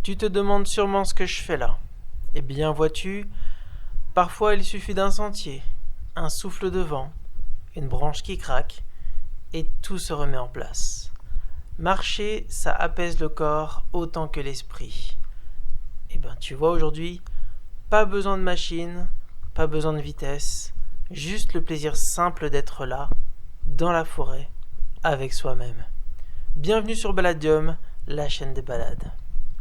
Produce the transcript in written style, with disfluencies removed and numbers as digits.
Tu te demandes sûrement ce que je fais là. Eh bien, vois-tu, parfois il suffit d'un sentier, un souffle de vent, une branche qui craque, et tout se remet en place. Marcher, ça apaise le corps autant que l'esprit. Eh bien, tu vois aujourd'hui, pas besoin de machine, pas besoin de vitesse, juste le plaisir simple d'être là, dans la forêt, avec soi-même. Bienvenue sur Baladium, la chaîne des balades.